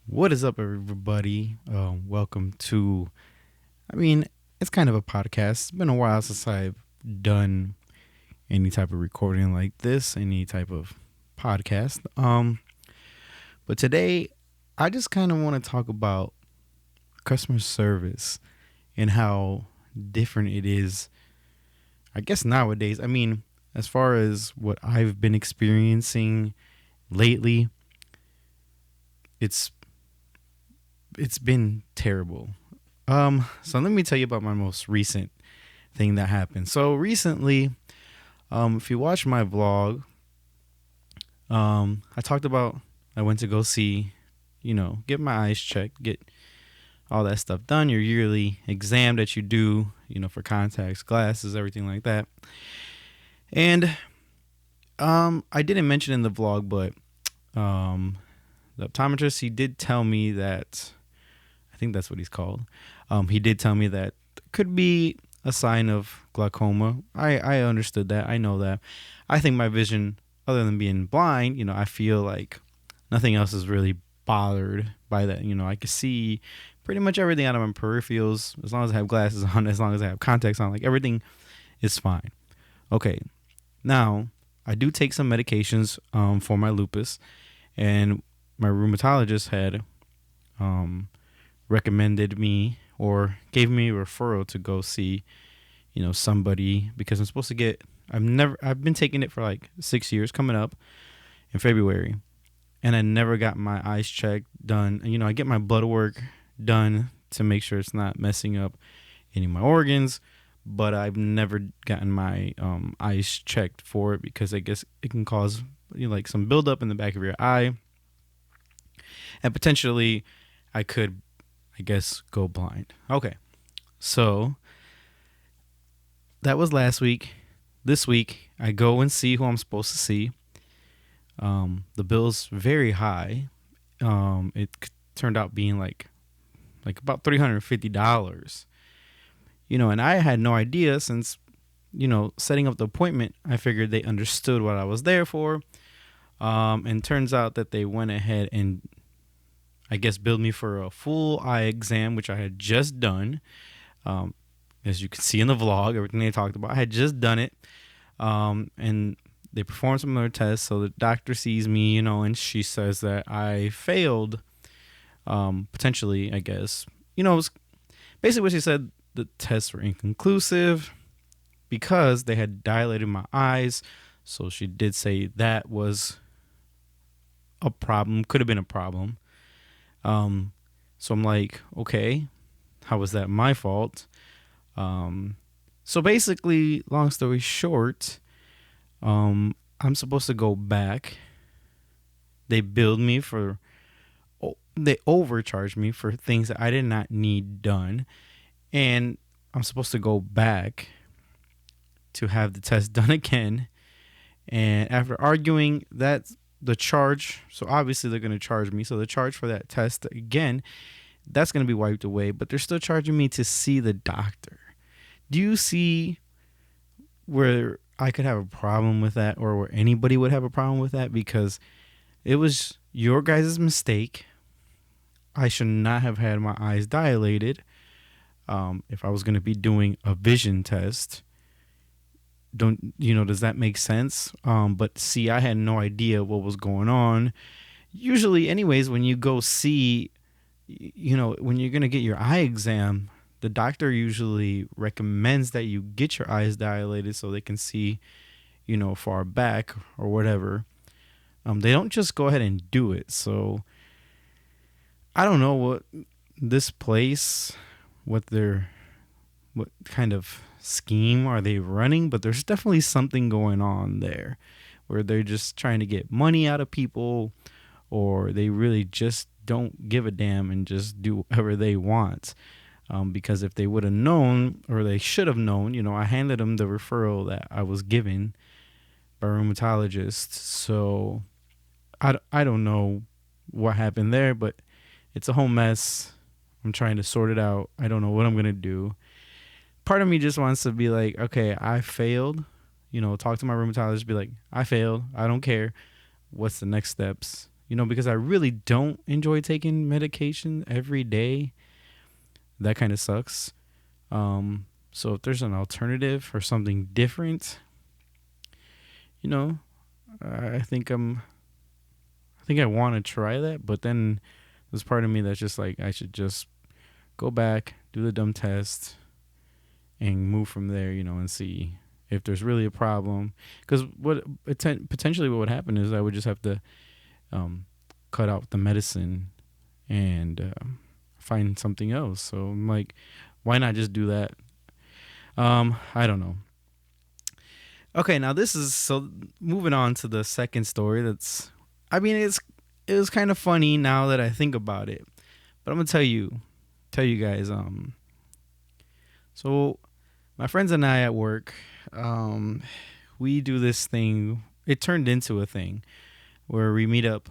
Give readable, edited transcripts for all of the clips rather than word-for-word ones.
What is up, everybody? Welcome to, I mean, it's kind of a podcast. It's been a while since I've done any type of recording like this, any type of podcast. But today, I just kind of want to talk about customer service and how different it is, I guess, nowadays. I mean, as far as what I've been experiencing lately, it's it's been terrible. So let me tell you about my most recent thing that happened. So recently, if you watch my vlog, I talked about I went to go see, get my eyes checked, get all that stuff done, your yearly exam that you do, for contacts, glasses, everything like that. And I didn't mention in the vlog, but the optometrist, he did tell me that, I think that's what he's called. He did tell me that could be a sign of glaucoma. I understood that. I know that. I think my vision, other than being blind, I feel like nothing else is really bothered by that. I can see pretty much everything out of my peripherals as long as I have glasses on, as long as I have contacts on. Like, everything is fine. Okay. Now, I do take some medications for my lupus, and my rheumatologist had recommended me or gave me a referral to go see, somebody, because I'm supposed to get, I've been taking it for like 6 years coming up in February, and I never got my eyes checked done. I get my blood work done to make sure it's not messing up any of my organs, but I've never gotten my eyes checked for it because I guess it can cause like some buildup in the back of your eye, and potentially I could, I guess, go blind. Okay, so that was last week. This week, I go and see who I'm supposed to see. The bill's very high. It turned out being like about $350. And I had no idea since, setting up the appointment, I figured they understood what I was there for. And turns out that they went ahead and, I guess, billed me for a full eye exam, which I had just done. As you can see in the vlog, everything they talked about, I had just done it. And they performed some other tests. So the doctor sees me, and she says that I failed, potentially, I guess. It was basically what she said. The tests were inconclusive because they had dilated my eyes. So she did say that was a problem, could have been a problem. So I'm like, okay, how was that my fault? So basically, long story short, I'm supposed to go back. They billed me for, they overcharged me for things that I did not need done. And I'm supposed to go back to have the test done again. And after arguing that, the charge, so obviously they're going to charge me. So the charge for that test again, that's going to be wiped away. But they're still charging me to see the doctor. Do you see where I could have a problem with that, or where anybody would have a problem with that? Because it was your guys' mistake. I should not have had my eyes dilated. If I was going to be doing a vision test, does that make sense? But see, I had no idea what was going on. Usually, anyways, when you go see, when you're going to get your eye exam, the doctor usually recommends that you get your eyes dilated so they can see, far back or whatever. They don't just go ahead and do it. So I don't know what this place, what kind of scheme are they running, but there's definitely something going on there where they're just trying to get money out of people, or they really just don't give a damn and just do whatever they want. Because if they would have known, or they should have known, I handed them the referral that I was given by a rheumatologist. So I don't know what happened there, but it's a whole mess. I'm trying to sort it out. I don't know what I'm going to do. Part of me just wants to be like, okay, I failed. Talk to my rheumatologist, be like, I failed. I don't care. What's the next steps? because I really don't enjoy taking medication every day. That kind of sucks. So if there's an alternative or something different, you know, I think I think I want to try that, but then there's part of me that's just like I should just go back, do the dumb test, and move from there, and see if there's really a problem. Because potentially what would happen is I would just have to um, cut out the medicine and find something else. So I'm like, why not just do that? I don't know. Okay, now this is so moving on to the second story. I mean, it was kind of funny now that I think about it, but I'm gonna tell you guys. So my friends and I at work, um, we do this thing. It turned into a thing where we meet up,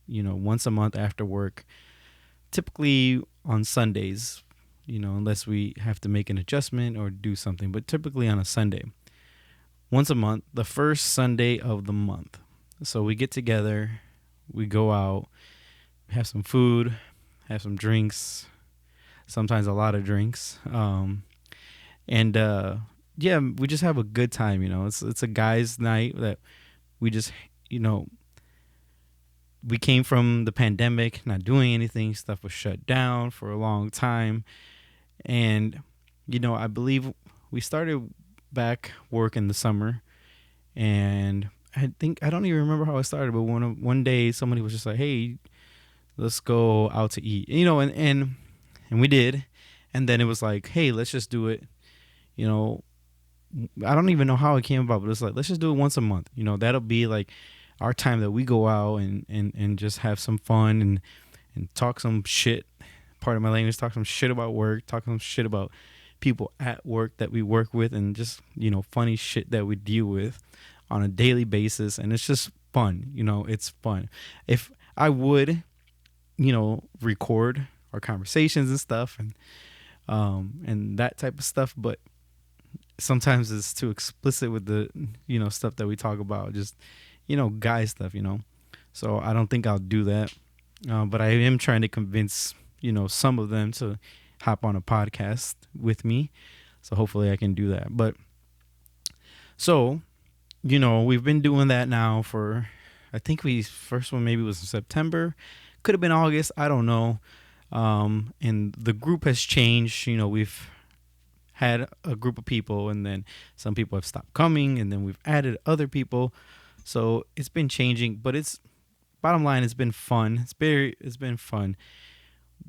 once a month after work, typically on Sundays, unless we have to make an adjustment or do something, but typically on a Sunday. Once a month, the first Sunday of the month. So we get together, we go out, have some food, have some drinks, sometimes a lot of drinks. And yeah, we just have a good time, It's a guys' night that we just, you know, we came from the pandemic, not doing anything. Stuff was shut down for a long time. And, I believe we started back work in the summer. And I don't even remember how I started, but one day somebody was just like, hey, let's go out to eat, and we did. And then it was like, hey, let's just do it. I don't even know how it came about, but it's like, let's just do it once a month. That'll be like our time that we go out and just have some fun and talk some shit. Part of my language, talk some shit about work, talk some shit about people at work that we work with, and just, funny shit that we deal with on a daily basis. And it's just fun. It's fun. If I would, record our conversations and stuff and that type of stuff, but sometimes it's too explicit with the stuff that we talk about, just guy stuff, so I don't think I'll do that, but I am trying to convince some of them to hop on a podcast with me, so hopefully I can do that. But so we've been doing that now for, I think we first one maybe was in September, could have been August, I don't know. And the group has changed. We've had a group of people, and then some people have stopped coming, and then we've added other people. So it's been changing, but it's bottom line, it's been fun. It's been fun.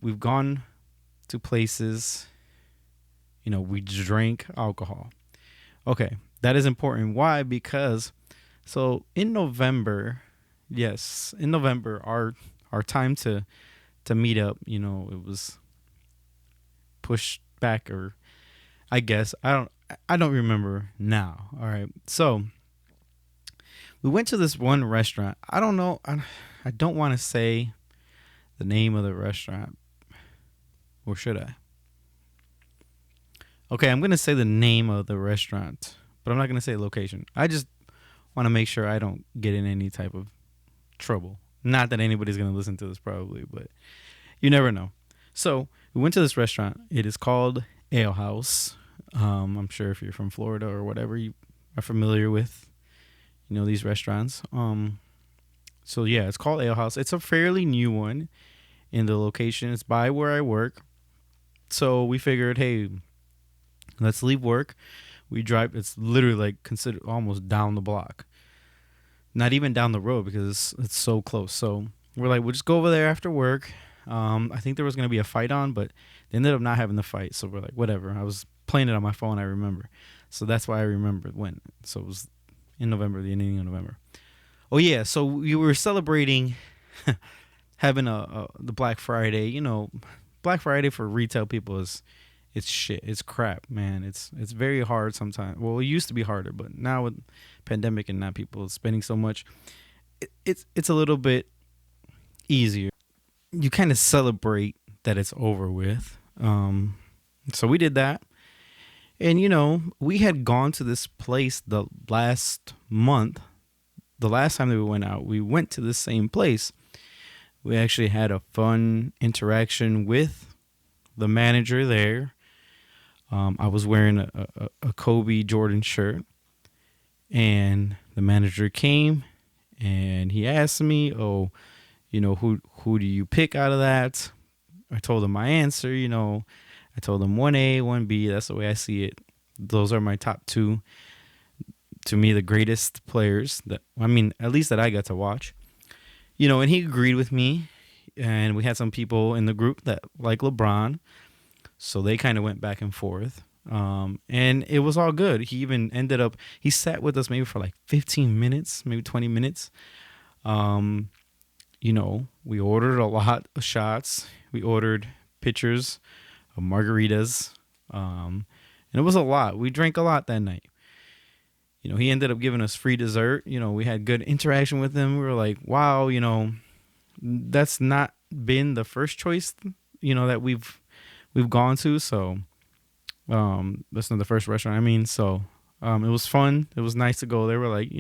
We've gone to places, we drank alcohol. Okay, that is important. Why? Because so in November, our time to meet up, it was pushed back, or I guess I don't remember now. All right. So we went to this one restaurant. I don't know. I don't want to say the name of the restaurant, or should I? Okay, I'm going to say the name of the restaurant, but I'm not going to say location. I just want to make sure I don't get in any type of trouble. Not that anybody's going to listen to this probably, but you never know. So we went to this restaurant. It is called Ale House. I'm sure if you're from Florida or whatever, you are familiar with, these restaurants. So yeah, it's called Ale House. It's a fairly new one in the location. It's by where I work. So we figured, hey, let's leave work. We drive. It's literally like considered almost down the block. Not even down the road because it's so close. So we're like, we'll just go over there after work. I think there was going to be a fight on, but they ended up not having the fight. So we're like, whatever. I was playing it on my phone, I remember. So that's why I remembered when. So it was in November, the ending of November. Oh, yeah. So we were celebrating having the Black Friday. Black Friday for retail people it's shit. It's crap, man. It's very hard sometimes. Well, it used to be harder, but now with pandemic and now people spending so much, it's a little bit easier. You kind of celebrate that it's over with. So we did that. And, we had gone to this place the last month. The last time that we went out, we went to the same place. We actually had a fun interaction with the manager there. I was wearing a Kobe Jordan shirt, and the manager came and he asked me, "Oh, who do you pick out of that?" I told him my answer. I told him 1A, 1B. That's the way I see it. Those are my top two. To me, the greatest players that, I mean, at least that I got to watch. And he agreed with me. And we had some people in the group that like LeBron, so they kind of went back and forth. And it was all good. He even he sat with us maybe for like 15 minutes, maybe 20 minutes. Um, we ordered a lot of shots. We ordered pitchers of margaritas. And it was a lot. We drank a lot that night. He ended up giving us free dessert. We had good interaction with him. We were like, wow, that's not been the first choice, that we've gone to. So, that's not the first restaurant. I mean, so, it was fun. It was nice to go there. We're like,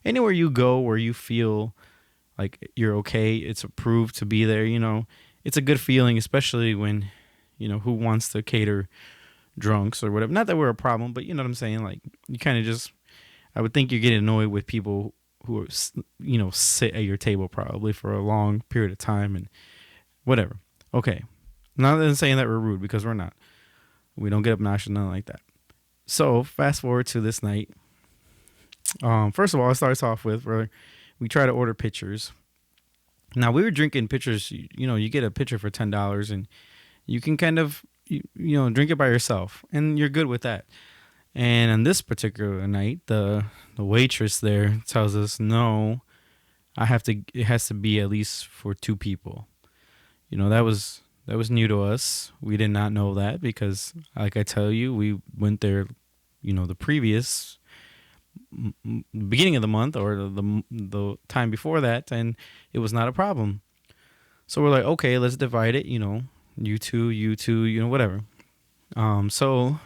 anywhere you go where you feel like you're okay, it's approved to be there. It's a good feeling, especially when, who wants to cater drunks or whatever. Not that we're a problem, but you know what I'm saying? Like, you kind of just, I would think you get annoyed with people who are, sit at your table probably for a long period of time and whatever. Okay. Not that I'm saying that we're rude, because we're not. We don't get obnoxious, nothing like that. So fast forward to this night. First of all, it starts off with where we try to order pitchers. Now, we were drinking pitchers. You get a pitcher for $10 and you can kind of, drink it by yourself, and you're good with that. And on this particular night, the waitress there tells us, no, it has to be at least for two people. That was new to us. We did not know that because, like I tell you, we went there, the previous beginning of the month or the time before that, and it was not a problem. So we're like, okay, let's divide it. You two, whatever. So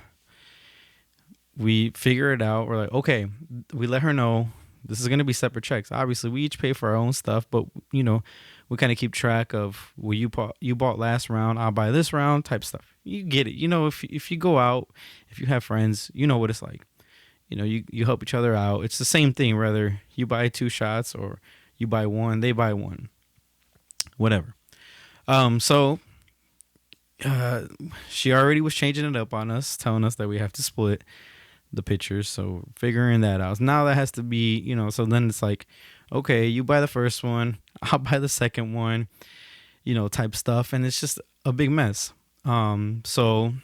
we figure it out. We're like, okay, we let her know this is going to be separate checks. Obviously, we each pay for our own stuff, but we kind of keep track of, well, you bought last round, I'll buy this round type stuff. You get it. If you go out, if you have friends, you know what it's like. You help each other out. It's the same thing, whether you buy 2 shots or you buy one, they buy one, whatever. So she already was changing it up on us, telling us that we have to split the pitchers. So figuring that out. Now that has to be, so then it's like, okay, you buy the first one, I'll buy the second one, type stuff. And it's just a big mess. So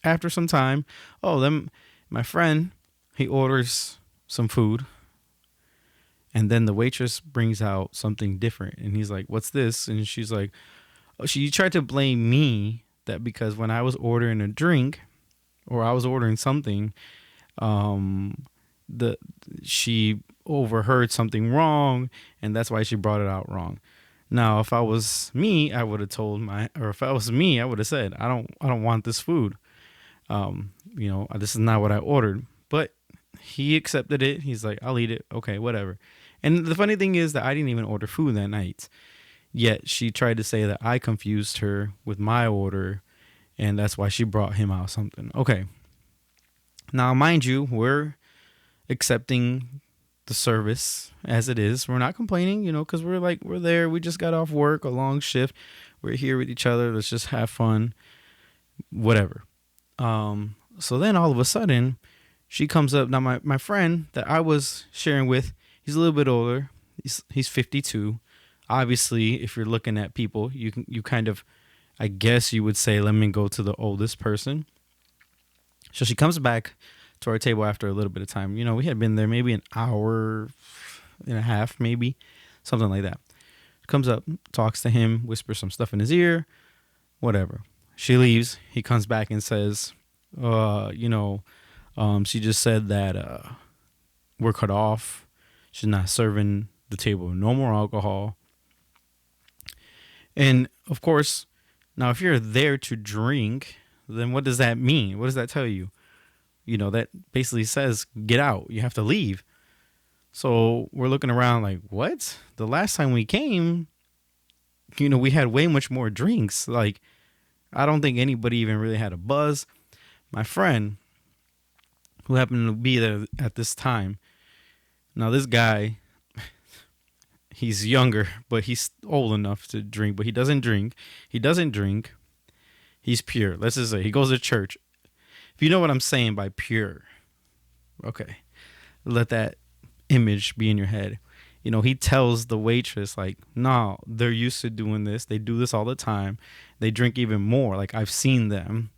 after some time, then my friend, he orders some food. And then the waitress brings out something different. And he's like, what's this? And she's like, oh, she tried to blame me that because when I was ordering a drink or I was ordering something, she overheard something wrong, and that's why she brought it out wrong. Now, if I was me, I would have said, I don't want this food. This is not what I ordered. But he accepted it. He's like, I'll eat it. Okay, whatever. And the funny thing is that I didn't even order food that night. Yet she tried to say that I confused her with my order, and that's why she brought him out something. Okay. Now, mind you, we're accepting the service as it is. We're not complaining, because we're there. We just got off work, a long shift. We're here with each other. Let's just have fun, whatever. So then all of a sudden, she comes up. Now, my friend that I was sharing with, he's a little bit older. He's 52. Obviously, if you're looking at people, you kind of, I guess you would say, let me go to the oldest person. So she comes back to our table after a little bit of time. We had been there maybe an hour and a half, maybe something like that. Comes up, talks to him, whispers some stuff in his ear, whatever. She leaves. He comes back and says, she just said that we're cut off. She's not serving the table no more alcohol. And of course, now if you're there to drink, then what does that mean? What does that tell you? That basically says, get out. You have to leave. So we're looking around like, what? The last time we came, we had way much more drinks. Like, I don't think anybody even really had a buzz. My friend, who happened to be there at this time, now this guy, he's younger, but he's old enough to drink, but he doesn't drink. He doesn't drink. He's pure. Let's just say he goes to church. If you know what I'm saying by pure, okay, let that image be in your head. He tells the waitress, like, no, they're used to doing this. They do this all the time. They drink even more. Like, I've seen them,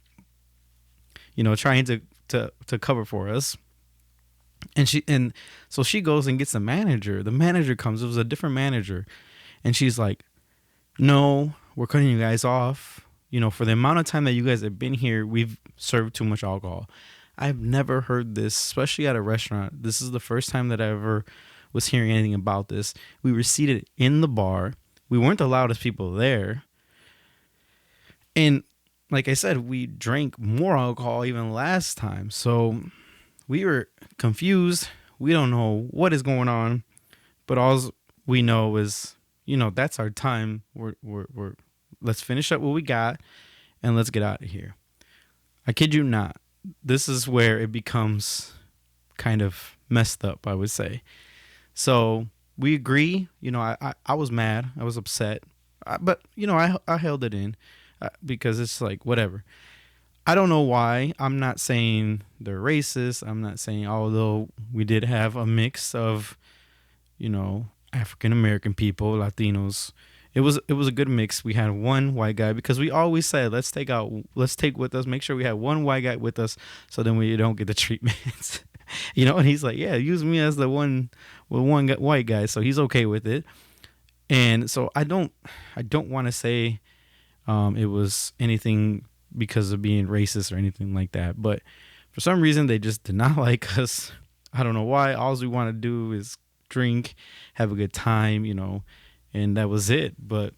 trying to cover for us. And so she goes and gets the manager. The manager comes. It was a different manager. And she's like, no, we're cutting you guys off. For the amount of time that you guys have been here, we've served too much alcohol. I've never heard this, especially at a restaurant. This is the first time that I ever was hearing anything about this. We were seated in the bar. We weren't the loudest people there. And like I said, we drank more alcohol even last time. So we were confused. We don't know what is going on. But all we know is, that's our time. We're let's finish up what we got and let's get out of here. I kid you not. This is where it becomes kind of messed up, I would say. So we agree. I was mad. I was upset. But, I held it in because it's like, whatever. I don't know why. I'm not saying they're racist. I'm not saying, although we did have a mix of, African American people, Latinos. It was a good mix. We had one white guy because we always said, let's take with us, make sure we have one white guy with us so then we don't get the treatments. And he's like, yeah, use me as the one white guy. So he's okay with it. And so I don't want to say it was anything because of being racist or anything like that. But for some reason, they just did not like us. I don't know why. All we want to do is drink, have a good time, and that was it. But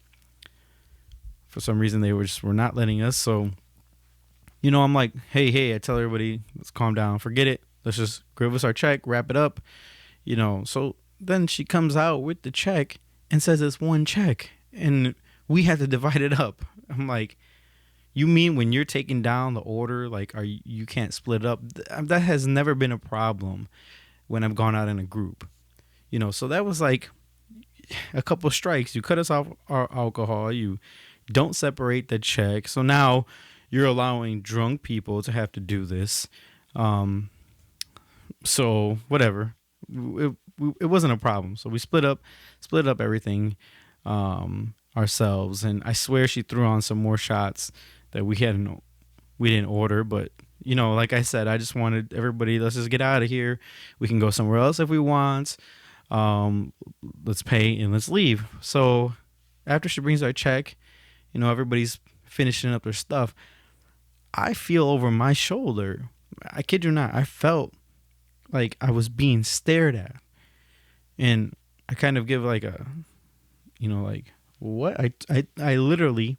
for some reason, they were not letting us. So, I'm like, hey, I tell everybody, let's calm down, forget it. Let's just give us our check, wrap it up, So then she comes out with the check and says it's one check, and we had to divide it up. I'm like, you mean when you're taking down the order, like, you can't split it up? That has never been a problem when I've gone out in a group, So that was like a couple of strikes. You cut us off our alcohol. You don't separate the check. So now you're allowing drunk people to have to do this. So whatever. It wasn't a problem. So we split up everything ourselves. And I swear she threw on some more shots that we didn't order. But like I said, I just wanted everybody, let's just get out of here. We can go somewhere else if we want. Let's pay and let's leave. So after she brings our check, everybody's finishing up their stuff. I feel over my shoulder. I kid you not. I felt like I was being stared at. And I kind of give like a, like, what? I literally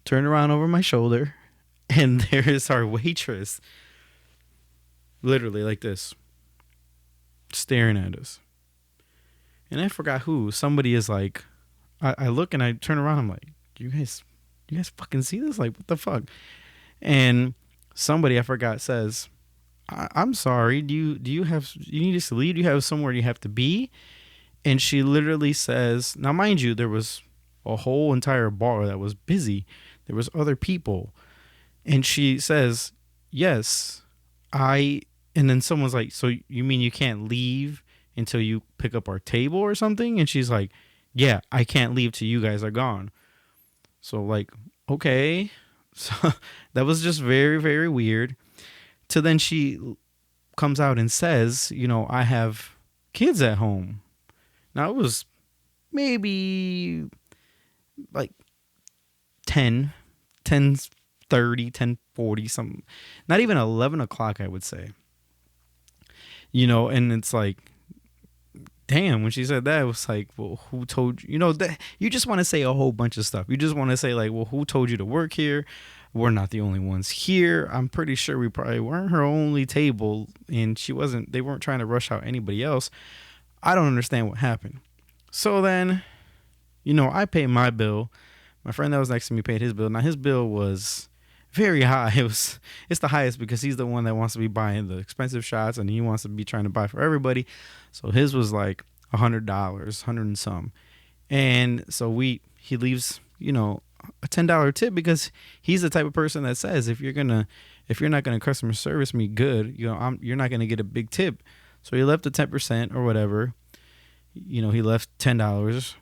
turned around over my shoulder and there is our waitress literally like this, staring at us. And I forgot who. Somebody is like, I look and I turn around. I'm like, you guys fucking see this? Like, what the fuck? And somebody, I forgot, says, I'm sorry. Do you need us to leave? Do you have somewhere you have to be? And she literally says, now mind you, there was a whole entire bar that was busy. There was other people. And she says, yes, and then someone's like, so you mean you can't leave until you pick up our table or something? And she's like, yeah, I can't leave till you guys are gone. So like, okay. So that was just very, very weird. So then she comes out and says, I have kids at home. Now it was maybe like 10:30, 10:40, something. Not even 11 o'clock, I would say. And it's like, damn, when she said that, it was like, well, who told you? That you just want to say a whole bunch of stuff. You just want to say like, well, who told you to work here? We're not the only ones here. I'm pretty sure we probably weren't her only table, and they weren't trying to rush out anybody else. I don't understand what happened. So then, I pay my bill. My friend that was next to me paid his bill. Now his bill was very high. It's the highest because he's the one that wants to be buying the expensive shots and he wants to be trying to buy for everybody. So his was like $100, hundred and some. And so he leaves, a $10 tip because he's the type of person that says if you're not gonna customer service me good, you're not gonna get a big tip. So he left the 10% or whatever. He left $10.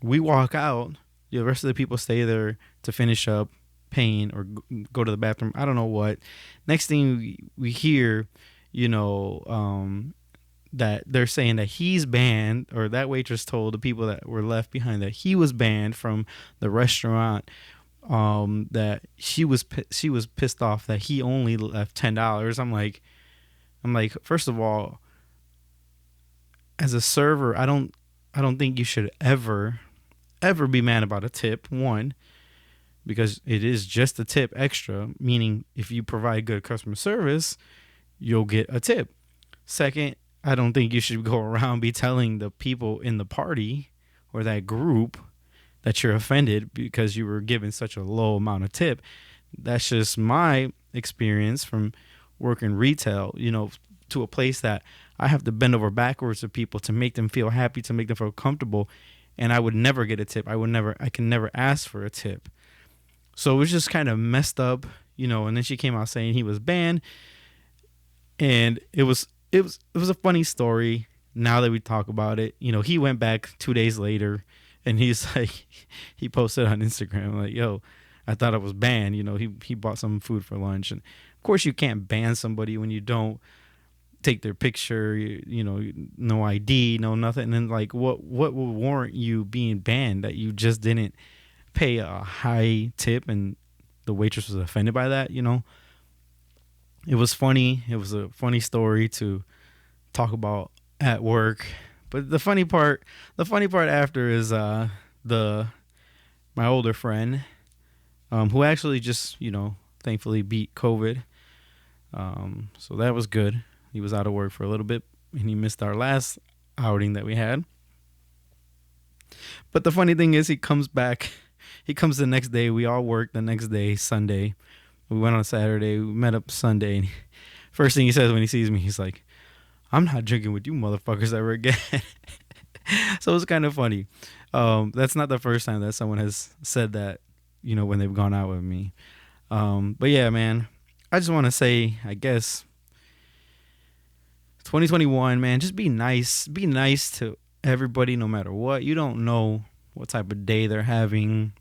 We walk out. The rest of the people stay there to finish up paying or go to the bathroom. I don't know what. Next thing we hear, that they're saying that he's banned, or that waitress told the people that were left behind that he was banned from the restaurant. That she was pissed off that he only left $10. I'm like, first of all, as a server, I don't think you should ever be mad about a tip. One, because it is just a tip extra, meaning if you provide good customer service, you'll get a tip. Second, I don't think you should go around be telling the people in the party or that group that you're offended because you were given such a low amount of tip. That's just my experience from working retail, to a place that I have to bend over backwards to people to make them feel happy, to make them feel comfortable. And I would never get a tip. I can never ask for a tip. So it was just kind of messed up, and then she came out saying he was banned. And it was a funny story now that we talk about it. He went back 2 days later and he's like, he posted on Instagram like, yo, I thought I was banned. He bought some food for lunch. And of course you can't ban somebody when you don't take their picture, no ID, no nothing. And then like, what will warrant you being banned that you just didn't pay a high tip and the waitress was offended by that? It was funny. It was a funny story to talk about at work. But the funny part after is my older friend, who actually just, thankfully beat COVID. So that was good. He was out of work for a little bit and he missed our last outing that we had. But the funny thing is he comes back. He comes the next day. We all worked the next day, Sunday. We went on Saturday. We met up Sunday. And first thing he says when he sees me, he's like, I'm not drinking with you motherfuckers ever again. So it's kind of funny. That's not the first time that someone has said that, when they've gone out with me. But yeah, man, I just want to say, I guess, 2021, man, just be nice. Be nice to everybody no matter what. You don't know what type of day they're having,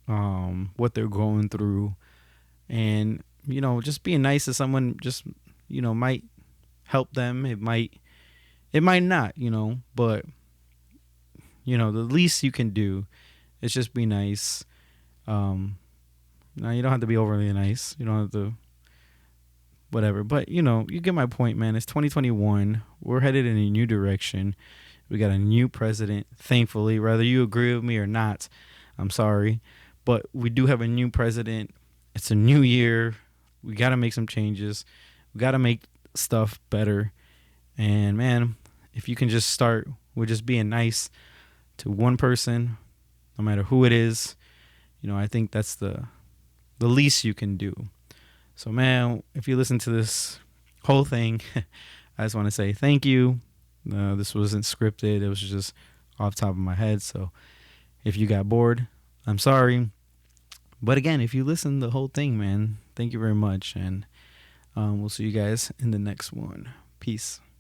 what they're going through. And, just being nice to someone just, might help them. It might not, but, the least you can do is just be nice. Now, you don't have to be overly nice. You don't have to, whatever. But, you get my point, man. It's 2021. We're headed in a new direction. We got a new president, thankfully. Whether you agree with me or not, I'm sorry. But we do have a new president. It's a new year. We got to make some changes. We got to make stuff better. And, man, if you can just start with just being nice to one person, no matter who it is, I think that's the least you can do. So, man, if you listen to this whole thing, I just want to say thank you. This wasn't scripted. It was just off the top of my head. So if you got bored, I'm sorry. But again, if you listen to the whole thing, man, thank you very much. And we'll see you guys in the next one. Peace.